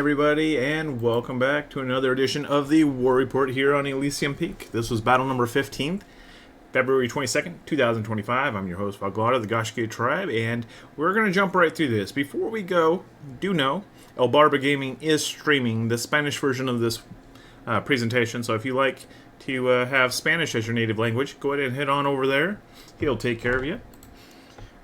everybody, and welcome back to another edition of the War Report here on Elysium Peak. This was battle number 15, February 22nd, 2025. I'm your host, Valglada, the Goshki Tribe, and we're going to jump right through this. Before we go, do know, El Barba Gaming is streaming the Spanish version of this presentation, so if you like to have Spanish as your native language, go ahead and head on over there. He'll take care of you.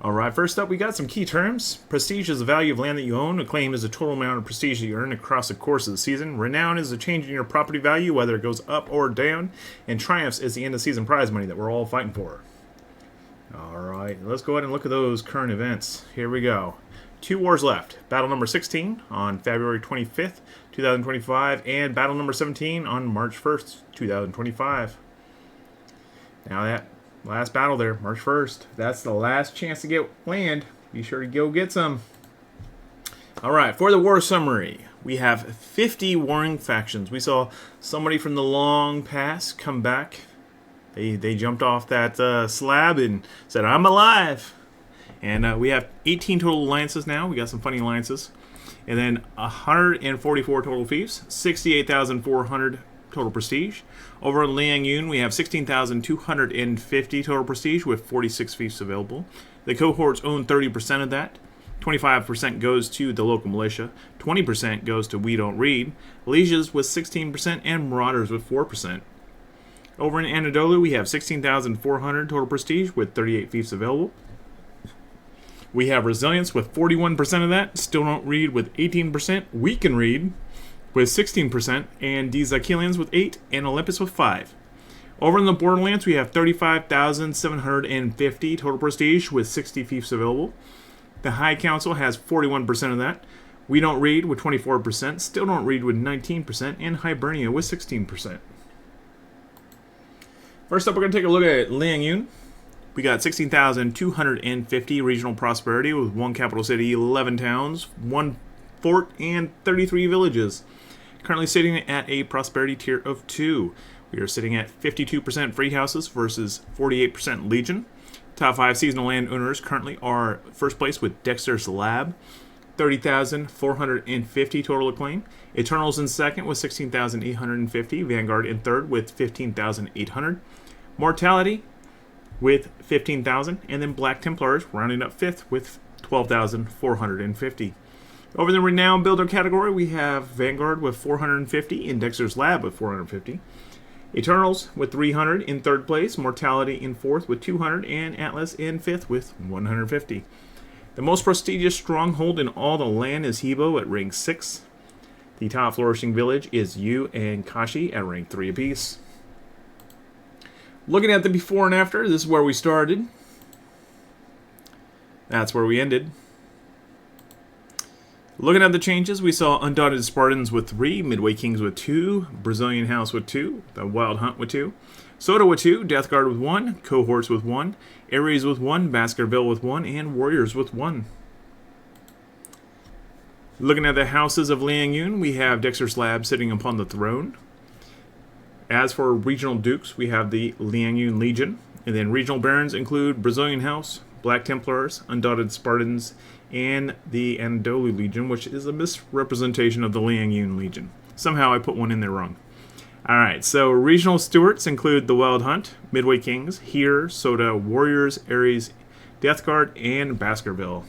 Alright, first up we got some key terms. Prestige is the value of land that you own. Acclaim is the total amount of prestige that you earn across the course of the season. Renown is the change in your property value, whether it goes up or down. And Triumphs is the end of season prize money that we're all fighting for. Alright, let's go ahead and look at those current events. Here we go. 2 wars left. Battle number 16 on February 25th, 2025, and battle number 17 on March 1st, 2025. Now that last battle there, March 1st. That's the last chance to get land. Be sure to go get some. Alright, for the war summary, we have 50 warring factions. We saw somebody from the long past come back. They jumped off that slab and said, I'm alive. And we have 18 total alliances now. We got some funny alliances. And then 144 total fiefs, 68,400 total prestige. Over in Liang Yun, we have 16,250 total prestige with 46 fiefs available. The cohorts own 30% of that. 25% goes to the local militia. 20% goes to We Don't Read. Legions with 16% and Marauders with 4%. Over in Anadolu, we have 16,400 total prestige with 38 fiefs available. We have Resilience with 41% of that. Still Don't Read with 18%. We Can Read with 16%, and the Zakilians with 8%, and Olympus with 5%. Over in the Borderlands, we have 35,750 total prestige with 60 fiefs available. The High Council has 41% of that. We Don't Read with 24%, Still Don't Read with 19%, and Hibernia with 16%. First up, we're going to take a look at Liang Yun. We got 16,250 regional prosperity with 1 capital city, 11 towns, 1 fort, and 33 villages. Currently sitting at a prosperity tier of 2. We are sitting at 52% free houses versus 48% Legion. Top 5 seasonal landowners currently are first place with Dexter's Lab, 30,450 total acclaim. Eternals in second with 16,850. Vanguard in third with 15,800. Mortality with 15,000. And then Black Templars rounding up fifth with 12,450. Over the Renown Builder category, we have Vanguard with 450 and Dexter's Lab with 450. Eternals with 300 in third place, Mortality in fourth with 200, and Atlas in fifth with 150. The most prestigious stronghold in all the land is Hebo at rank 6. The top flourishing village is Yu and Kashi at rank 3 apiece. Looking at the before and after, this is where we started. That's where we ended. Looking at the changes, we saw Undaunted Spartans with 3, Midway Kings with 2, Brazilian House with 2, the Wild Hunt with 2, Soda with 2, Death Guard with 1, Cohorts with 1, Ares with 1, Baskerville with 1, and Warriors with 1. Looking at the houses of Liang Yun, we have Dexter's Lab sitting upon the throne. As for regional dukes, we have the Liang Yun Legion, and then regional barons include Brazilian House, Black Templars, Undaunted Spartans, and the Anadolu Legion, which is a misrepresentation of the Liang Yun Legion. Somehow I put one in there wrong. Alright, so regional stewards include the Wild Hunt, Midway Kings, Here, Soda, Warriors, Ares, Death Guard, and Baskerville.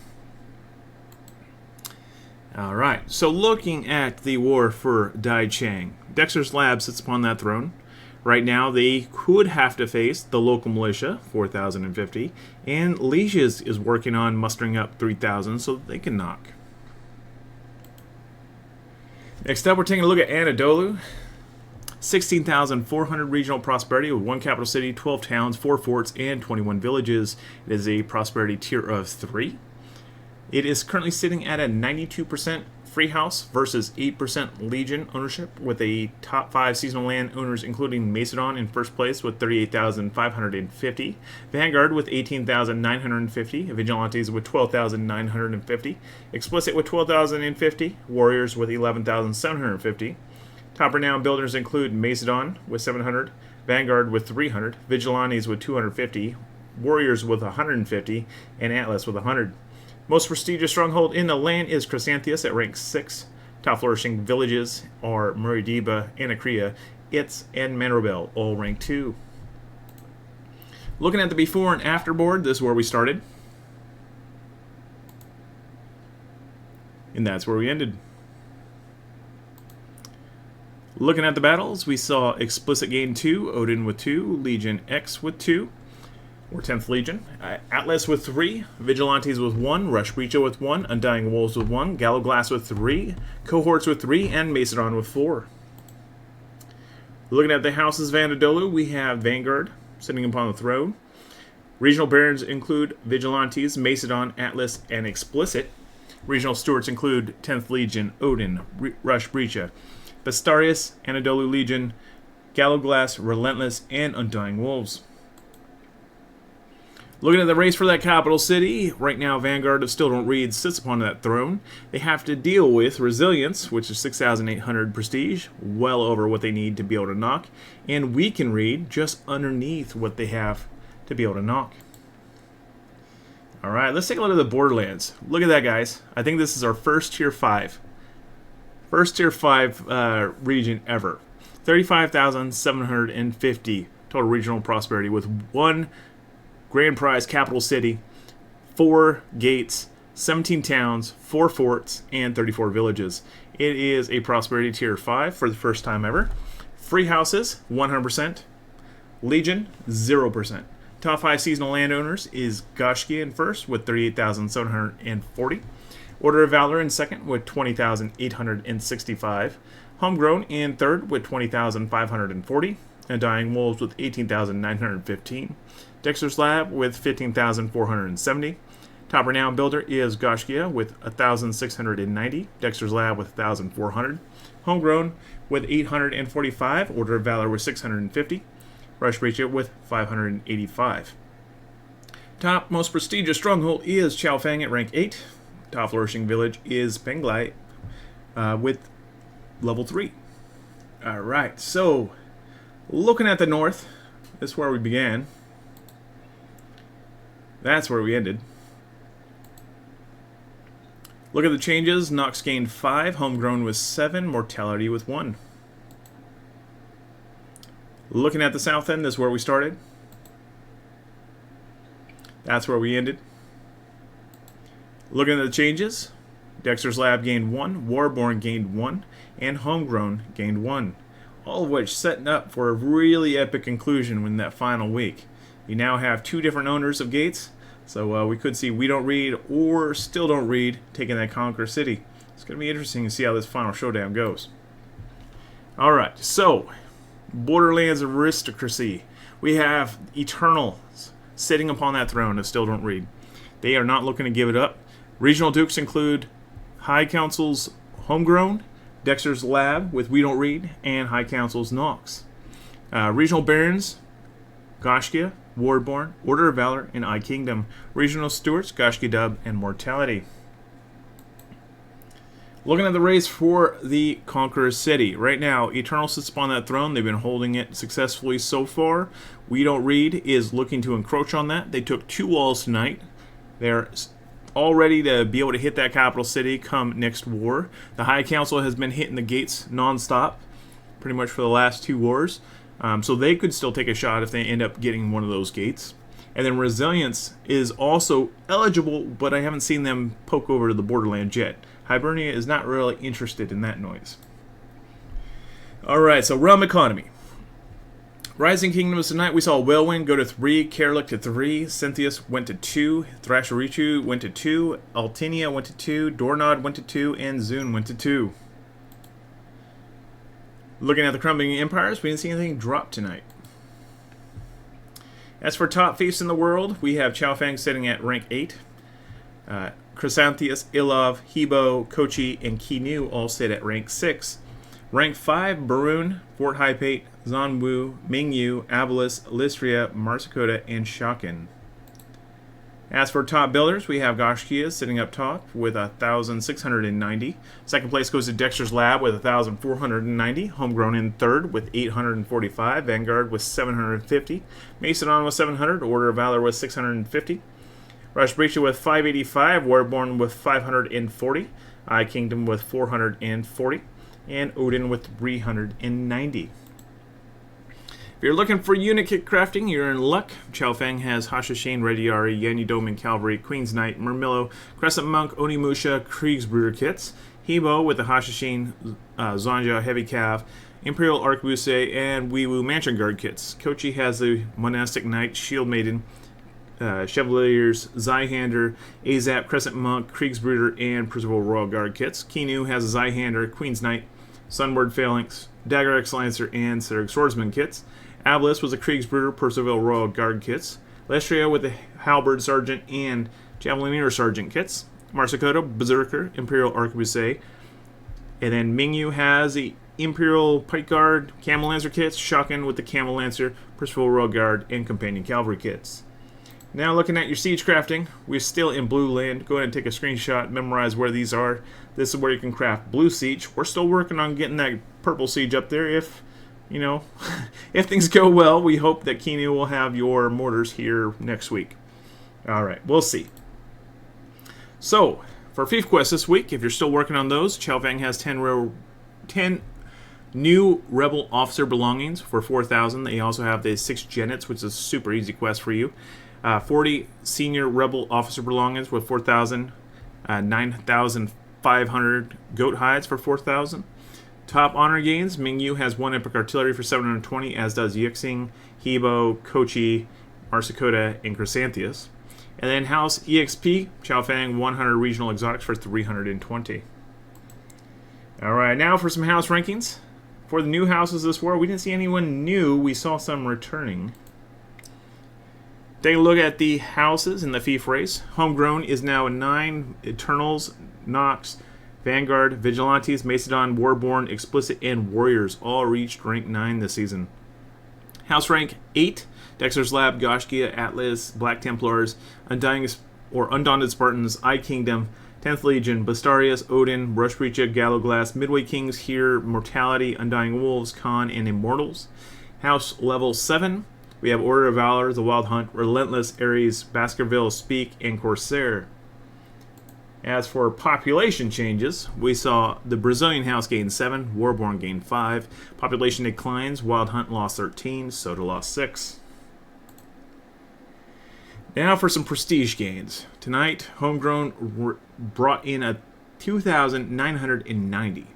Alright, so looking at the war for Dai Chang, Dexter's Lab sits upon that throne. Right now, they could have to face the local militia, 4,050, and Legions is working on mustering up 3,000 so that they can knock. Next up, we're taking a look at Anadolu. 16,400 regional prosperity with 1 capital city, 12 towns, 4 forts, and 21 villages. It is a prosperity tier of 3. It is currently sitting at a 92% free house versus 8% Legion ownership, with a top 5 seasonal land owners including Macedon in first place with 38,550, Vanguard with 18,950, Vigilantes with 12,950, Explicit with 12,050, Warriors with 11,750. Top renowned builders include Macedon with 700, Vanguard with 300, Vigilantes with 250, Warriors with 150, and Atlas with 100. Most prestigious stronghold in the land is Chrysanthus at rank 6. Top flourishing villages are Muridiba, Anacrea, Itz, and Manrobel, all ranked 2. Looking at the before and after board, this is where we started. And that's where we ended. Looking at the battles, we saw Explicit gain 2, Odin with 2, Legion X with 2, or 10th Legion, Atlas with 3, Vigilantes with 1, Rush Breacher with 1, Undying Wolves with 1, Gallowglass with 3, Cohorts with 3, and Macedon with 4. Looking at the houses of Anadolu, we have Vanguard sitting upon the throne. Regional barons include Vigilantes, Macedon, Atlas, and Explicit. Regional stewards include 10th Legion, Odin, Rush Breacher, Bastarius, Anadolu Legion, Gallowglass, Relentless, and Undying Wolves. Looking at the race for that capital city, right now Vanguard of Still Don't Read sits upon that throne. They have to deal with Resilience, which is 6,800 prestige, well over what they need to be able to knock, and Weaken Read, just underneath what they have to be able to knock. Alright, let's take a look at the Borderlands. Look at that, guys. I think this is our first Tier 5. First Tier 5 region ever. 35,750 total regional prosperity with 1 grand prize capital city, 4 gates, 17 towns, 4 forts, and 34 villages. It is a prosperity tier 5 for the first time ever. Free houses, 100%. Legion, 0%. Top 5 seasonal landowners is Goshki in first with 38,740. Order of Valor in second with 20,865. Homegrown in third with 20,540. And Dying Wolves with 18,915. Dexter's Lab with 15,470. Top Renowned Builder is Goshkia with 1,690. Dexter's Lab with 1,400. Homegrown with 845. Order of Valor with 650. Rush Breacher with 585. Top most prestigious stronghold is Chaofeng at rank 8. Top flourishing village is Penglai with level 3. Alright, so looking at the north, this is where we began. That's where we ended. Look at the changes. Nox gained 5, Homegrown with 7, Mortality with 1. Looking at the south end, this is where we started. That's where we ended. Looking at the changes, Dexter's Lab gained 1, Warborn gained 1, and Homegrown gained 1. All of which setting up for a really epic conclusion in that final week. You now have 2 different owners of gates, so we could see We Don't Read or Still Don't Read taking that Conquer City. It's going to be interesting to see how this final showdown goes. Alright, so Borderlands Aristocracy. We have Eternals sitting upon that throne of Still Don't Read. They are not looking to give it up. Regional Dukes include High Council's Homegrown, Dexter's Lab with We Don't Read, and High Council's Nox. Regional Barons, Goshkia, Wardborn, Order of Valor, and I Kingdom. Regional Stewards, Goshki Dub, and Mortality. Looking at the race for the Conqueror City. Right now, Eternal sits upon that throne. They've been holding it successfully so far. We Don't Read is looking to encroach on that. They took 2 walls tonight. They're all ready to be able to hit that capital city come next war. The High Council has been hitting the gates non-stop pretty much for the last 2 wars. So they could still take a shot if they end up getting one of those gates. And then Resilience is also eligible, but I haven't seen them poke over to the Borderlands yet. Hibernia is not really interested in that noise. Alright, so Realm Economy. Rising Kingdoms tonight, we saw Whalewind go to 3, Kerlik to 3, Cynthius went to 2, Thrasherichu went to 2, Altinia went to 2, Dornod went to 2, and Zune went to 2. Looking at the Crumbling Empires, we didn't see anything drop tonight. As for top fiefs in the world, we have Chaofeng sitting at rank 8. Chrysanthus, Ilov, Hebo, Kochi, and Kinu all sit at rank 6. Rank 5, Barun, Fort Hypate, Zanwu, Mingyu, Avalis, Lystria, Marsakota, and Shakin. As for top builders, we have Goshkia sitting up top with 1,690. Second place goes to Dexter's Lab with 1,490. Homegrown in third with 845. Vanguard with 750. Macedon with 700. Order of Valor with 650. Rush Breacher with 585. Warborn with 540. I Kingdom with 440, and Odin with 390. If you're looking for unit kit crafting, you're in luck. Chao Feng has Hashishane, Rediari, Yanni Domin Cavalry, Queen's Knight, Murmillo, Crescent Monk, Onimusha, Kriegsbruder kits. Hebo with the Hashishane, Zanja Heavy Cav, Imperial Arquebusade, and Weewu Mansion Guard kits. Kochi has the Monastic Knight, Shield Maiden, Chevaliers, Zweihander, Azap, Crescent Monk, Kriegsbruder, and Percival Royal Guard kits. Kinu has a Zweihander, Queen's Knight, Sunward Phalanx, Dagger X Lancer, and Serg Swordsman kits. Ablis was a Kriegsbruder, Percival Royal Guard kits. Lestria with the Halberd Sergeant and Javelineer Sergeant kits. Marsikoto, Berserker, Imperial Arquebusade. And then Mingyu has the Imperial Pike Guard, Camel Lancer kits, Shotgun with the Camel Lancer, Percival Royal Guard, and Companion Cavalry kits. Now looking at your siege crafting, we're still in Blue Land. Go ahead and take a screenshot, memorize where these are. This is where you can craft Blue Siege. We're still working on getting that Purple Siege up there. If, if things go well, we hope that Kinu will have your mortars here next week. Alright, we'll see. So, for Fief Quest this week, if you're still working on those, Chao Feng has 10 new Rebel Officer belongings for 4,000. They also have the 6 Genets, which is a super easy quest for you. 40 Senior Rebel Officer belongings with 4,000. 9,500 Goat Hides for 4,000. Top honor gains, Mingyu has 1 Epic Artillery for 720, as does Yixing, Hebo, Kochi, Marsikoda, and Chrysantheus. And then House EXP, Chao Feng, 100 Regional Exotics for 320. Alright, now for some house rankings. For the new houses this war, we didn't see anyone new, we saw some returning. Take a look at the houses in the Fief race. Homegrown is now 9. Eternals, Nox, Vanguard, Vigilantes, Macedon, Warborn, Explicit, and Warriors all reached rank 9 this season. House rank 8, Dexter's Lab, Goshkia, Atlas, Black Templars, Undaunted Spartans, I Kingdom, 10th Legion, Bastarius, Odin, Rush Breacha, Gallowglass, Midway Kings, Here, Mortality, Undying Wolves, Khan, and Immortals. House level 7, we have Order of Valor, The Wild Hunt, Relentless, Ares, Baskerville, Speak, and Corsair. As for population changes, we saw the Brazilian House gain 7, Warborn gained 5, population declines, Wild Hunt lost 13, Soda lost 6. Now for some prestige gains. Tonight, Homegrown brought in a 2,990,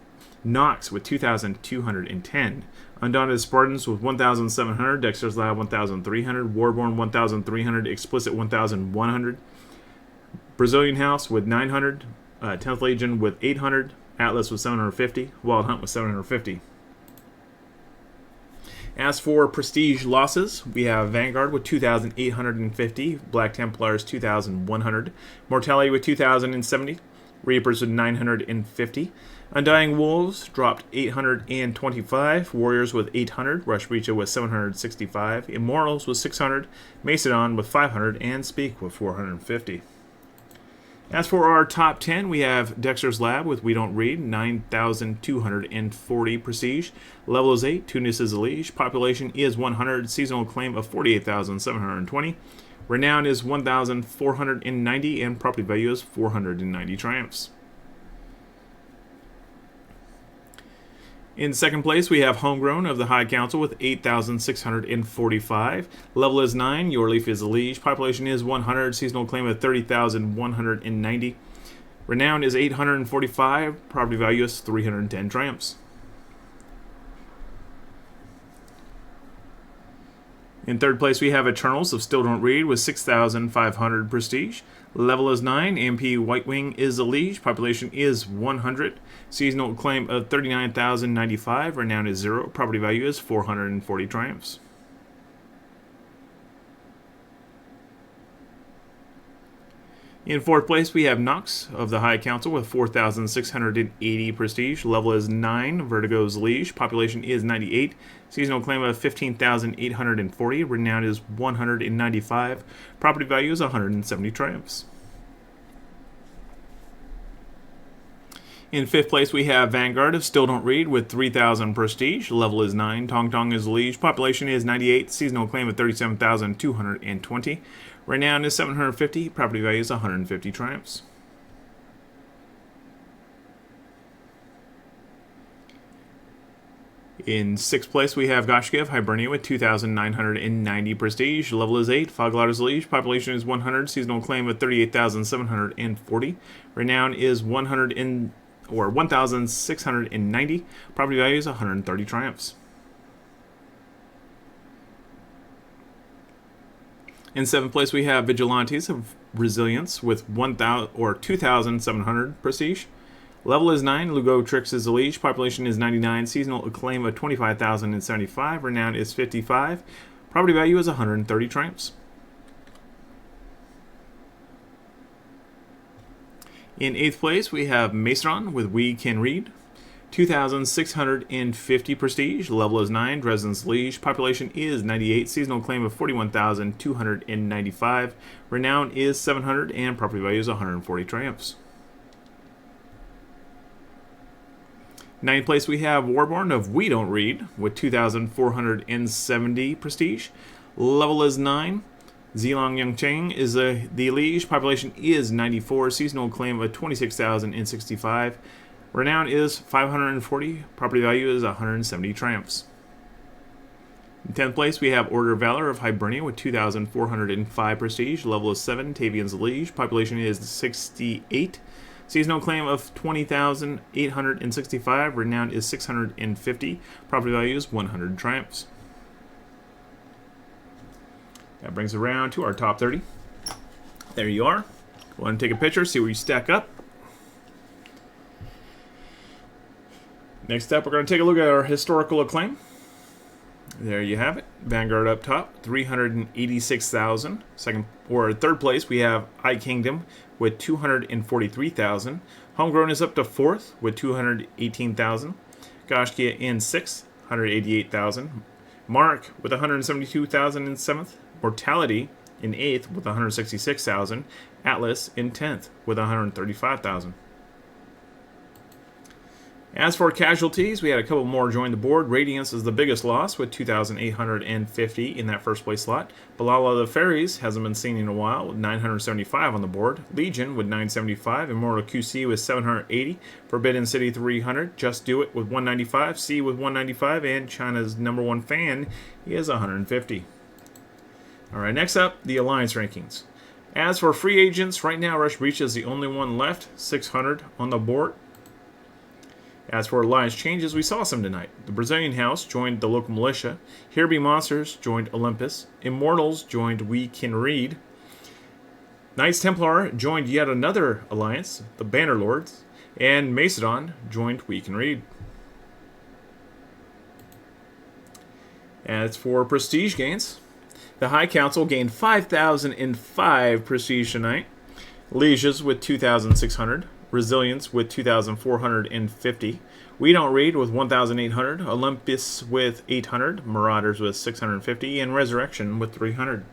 Nox with 2,210, Undaunted Spartans with 1,700, Dexter's Lab 1,300, Warborn 1,300, Explicit 1,100, Brazilian House with 900, 10th Legion with 800, Atlas with 750, Wild Hunt with 750. As for prestige losses, we have Vanguard with 2,850, Black Templars 2,100, Mortality with 2,070, Reapers with 950, Undying Wolves dropped 825, Warriors with 800, Rush Breacha with 765, Immortals with 600, Macedon with 500, and Speak with 450. As for our top 10, we have Dexter's Lab with We Don't Read, 9,240 prestige. Level is 8, Tunis is a Liege. Population is 100, seasonal claim of 48,720. Renown is 1,490, and property value is 490 triumphs. In second place, we have Homegrown of the High Council with 8,645. Level is 9. Your Leaf is a Liege. Population is 100. Seasonal claim of 30,190. Renown is 845. Property value is 310 triumphs. In third place, we have Eternals of Still Don't Read with 6,500 prestige. Level is 9. MP White Wing is a Liege. Population is 100. Seasonal claim of 39,095. Renown is 0. Property value is 440 triumphs. In fourth place, we have Nox of the High Council with 4,680 prestige. Level is 9. Vertigo's Liege. Population is 98. Seasonal claim of 15,840. Renown is 195. Property value is 170 triumphs. In fifth place, we have Vanguard of Still Don't Read with 3,000 prestige. Level is 9. Tong Tong is Liege. Population is 98. Seasonal claim of 37,220. Renown is 750. Property value is 150 triumphs. In 6th place, we have Goshkiv Hibernia with 2,990 prestige. Level is 8. Foglatter's Liege. Population is 100. Seasonal claim of 38,740. Renown is 1,690. Property value is 130 triumphs. In 7th place, we have Vigilantes of Resilience with 2,700 prestige. Level is 9. Lugo Trix is the liege. Population is 99. Seasonal acclaim of 25,075. Renown is 55. Property value is 130 triumphs. In 8th place, we have Macedon with We Can Read. 2,650 prestige. Level is 9. Dresden's liege. Population is 98. Seasonal claim of 41,295. Renown is 700. And property value is 140 triumphs. 9th place, we have Warborn of We Don't Read with 2,470 prestige. Level is 9. Zilong Yangcheng is the liege. Population is 94. Seasonal claim of 26,065. Renown is 540. Property value is 170 triumphs. In 10th place, we have Order of Valor of Hibernia with 2,405 prestige. Level is 7. Tavian's liege. Population is 68. Seasonal claim of 20,865. Renown is 650. Property value is 100 triumphs. That brings around to our top 30. There you are. Go ahead and take a picture, see where you stack up. Next up, we're going to take a look at our historical acclaim. There you have it. Vanguard up top, 386,000. Third place, we have I Kingdom with 243,000. Homegrown is up to 4th with 218,000. Goshkia in 6th, 188,000. Mark with 172,000 in 7th. Mortality in 8th with 166,000. Atlas in 10th with 135,000. As for casualties, we had a couple more join the board. Radiance is the biggest loss with 2,850 in that first place slot. Balala the Fairies hasn't been seen in a while with 975 on the board. Legion with 975. Immortal QC with 780. Forbidden City 300. Just Do It with 195. C with 195. And China's #1 fan is 150. Alright, next up, the Alliance rankings. As for free agents, right now Rush Breach is the only one left. 600 on the board. As for Alliance changes, we saw some tonight. The Brazilian House joined the local militia. Here Be Monsters joined Olympus. Immortals joined We Can Read. Knights Templar joined yet another alliance, the Bannerlords. And Macedon joined We Can Read. As for prestige gains, the High Council gained 5,005 prestige tonight. Lieges with 2,600. Resilience with 2,450. We Don't Read with 1,800. Olympus with 800. Marauders with 650. And Resurrection with 300.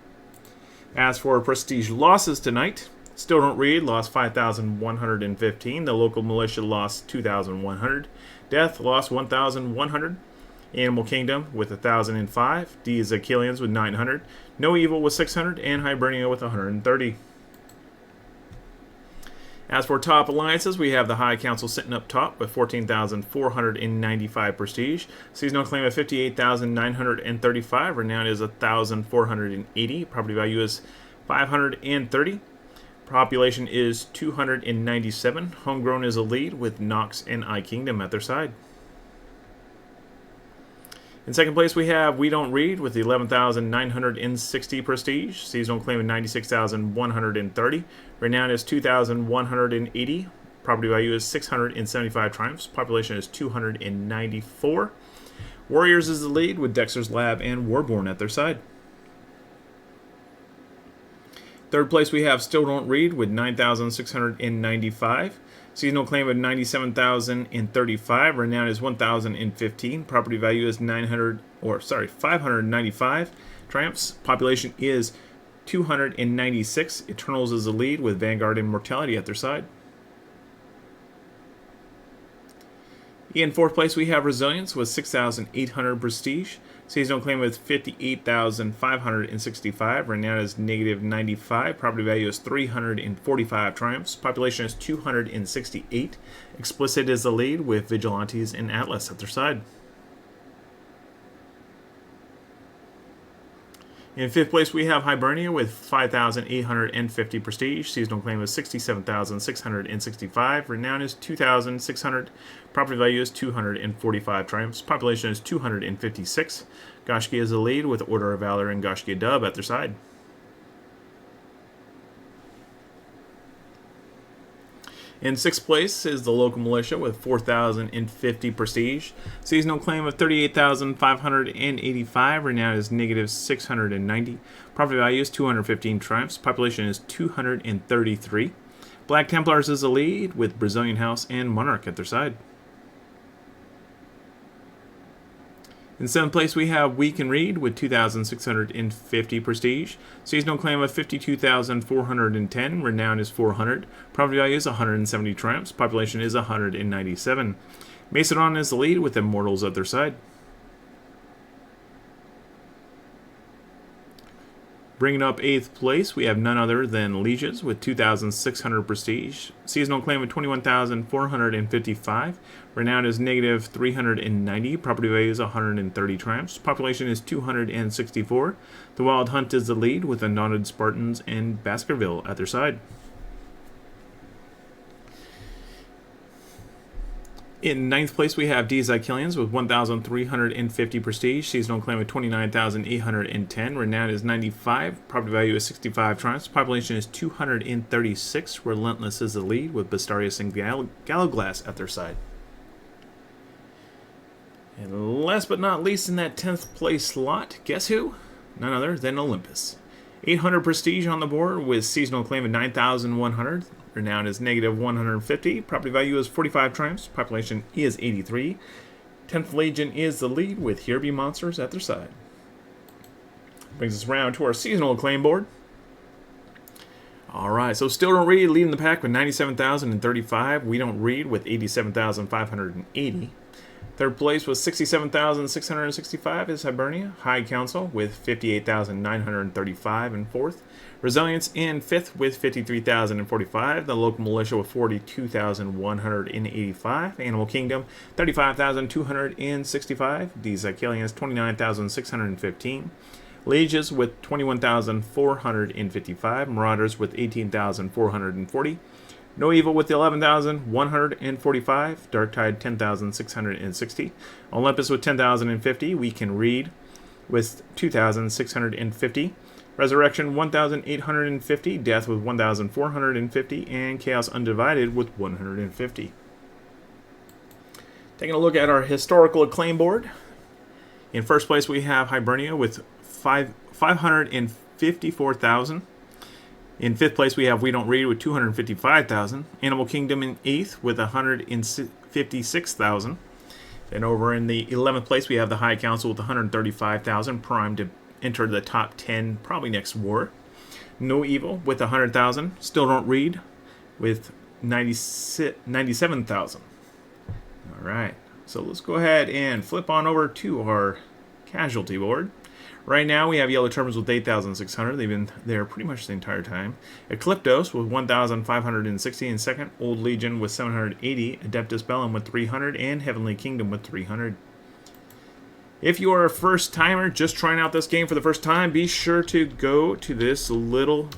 As for prestige losses tonight, Still Don't Read lost 5,115. The local militia lost 2,100. Death lost 1,100. Animal Kingdom with 1,005. The Zakilians with 900. No Evil with 600. And Hibernia with 130. As for top alliances, we have the High Council sitting up top with 14,495 prestige. Seasonal claim of 58,935. Renown is 1,480. Property value is 530. Population is 297. Homegrown is a lead with Nox and I Kingdom at their side. In second place, we have We Don't Read with 11,960 prestige. Seasonal claim of 96,130. Renown is 2,180. Property value is 675 triumphs. Population is 294. Warriors is the lead with Dexter's Lab and Warborn at their side. Third place, we have Still Don't Read with 9,695. Seasonal claim of 97,035. Renown is 1,015. Property value is 595 triumphs. Population is 296. Eternals is the lead with Vanguard and Mortality at their side. In fourth place, we have Resilience with 6,800 prestige. Seasonal claim with 58,565. Renown is -95. Property value is 345 triumphs. Population is 268. Explicit is the lead with Vigilantes and Atlas at their side. In 5th place, we have Hibernia with 5,850 prestige. Seasonal claim is 67,665. Renown is 2,600. Property value is 245 triumphs. Population is 256. Goshki is the lead with Order of Valor and Goshki Dub at their side. In 6th place is the local militia with 4,050 prestige. Seasonal claim of 38,585. Renown is negative 690. Property value is 215 triumphs. Population is 233. Black Templars is the lead with Brazilian House and Monarch at their side. In 7th place, we have We Can Read with 2,650 prestige. Seasonal claim of 52,410. Renown is 400. Property value is 170 triumphs. Population is 197. Macedon is the lead with Immortals at their side. Bringing up 8th place, we have none other than Lieges with 2,600 prestige. Seasonal claim of 21,455. Renown is negative 390. Property value is 130 triumphs. Population is 264. The Wild Hunt is the lead with Undaunted Spartans and Baskerville at their side. In 9th place, we have Elysium with 1,350 prestige. Seasonal claim of 29,810. Renown is 95. Property value is 65 triumphs. Population is 236. Relentless is the lead with Bastarius and Galloglass at their side. And last but not least, in that 10th place slot, guess who? None other than Olympus. 800 prestige on the board with seasonal claim of 9,100. Renown is negative 150. Property value is 45 triumphs. Population is 83. 10th Legion is the lead with Here Be Monsters at their side. Brings us around to our seasonal acclaim board. Alright, so Still Don't Read leading the pack with 97,035. We Don't Read with 87,580. Third place was 67,665 is Hibernia. High Council with 58,935 in fourth. Resilience in fifth with 53,045. The Local Militia with 42,185. Animal Kingdom 35,265. The Zycalians 29,615. Lieges with 21,455. Marauders with 18,440. No Evil with 11,145. Darktide 10,660. Olympus with 10,050. We Can Read with 2,650. Resurrection 1,850. Death with 1,450. And Chaos Undivided with 150. Taking a look at our historical acclaim board. In first place we have Hibernia with 554,000. In fifth place, we have We Don't Read with 255,000. Animal Kingdom in eighth with 156,000. Then over in the 11th place, we have the High Council with 135,000, primed to enter the top 10 probably next war. No Evil with 100,000. Still Don't Read with 97,000. All right, so let's go ahead and flip on over to our casualty board. Right now, we have Yellow Turbans with 8,600. They've been there pretty much the entire time. Ecliptos with 1,560 in second. Old Legion with 780. Adeptus Bellum with 300. And Heavenly Kingdom with 300. If you are a first-timer just trying out this game for the first time, be sure to go to this little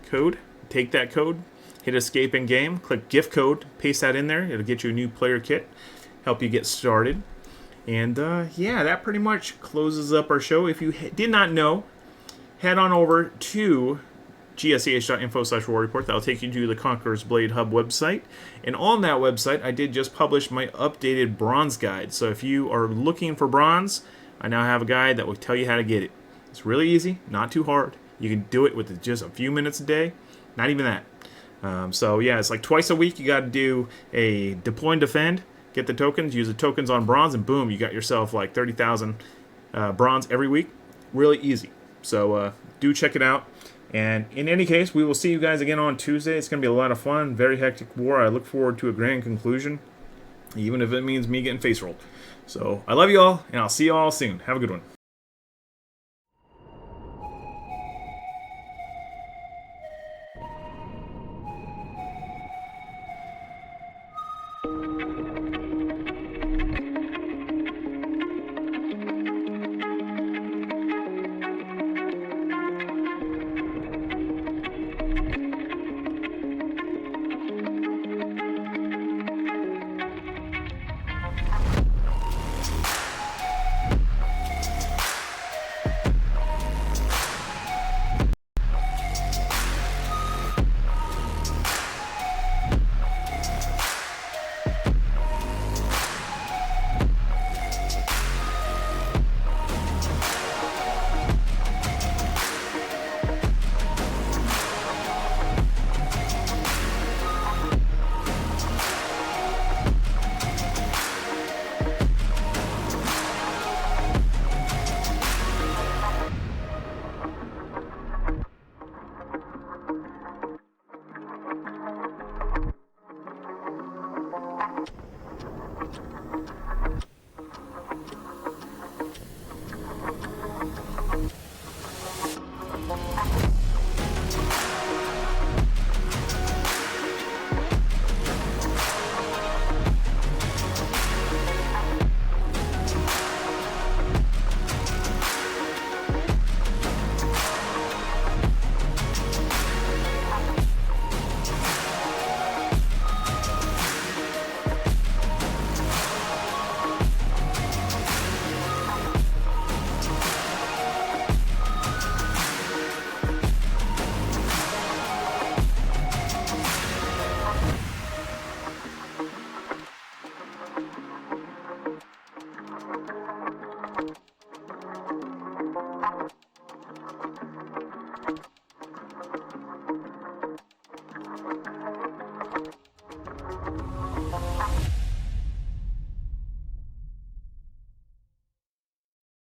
code. Take that code, hit Escape in Game, click Gift Code, paste that in there. It'll get you a new player kit, help you get started. And yeah, that pretty much closes up our show. If you did not know, head on over to gsch.info/war report. That'll take you to the Conqueror's Blade Hub website. And on that website, I did just publish my updated bronze guide. So if you are looking for bronze, I now have a guide that will tell you how to get it. It's really easy, not too hard. You can do it with just a few minutes a day, not even that. So yeah, it's like twice a week you got to do a deploy and defend. Get the tokens, use the tokens on bronze, and boom, you got yourself like 30,000 bronze every week. Really easy. So do check it out. And in any case, we will see you guys again on Tuesday. It's going to be a lot of fun. Very hectic war. I look forward to a grand conclusion, even if it means me getting face rolled. So I love you all, and I'll see you all soon. Have a good one.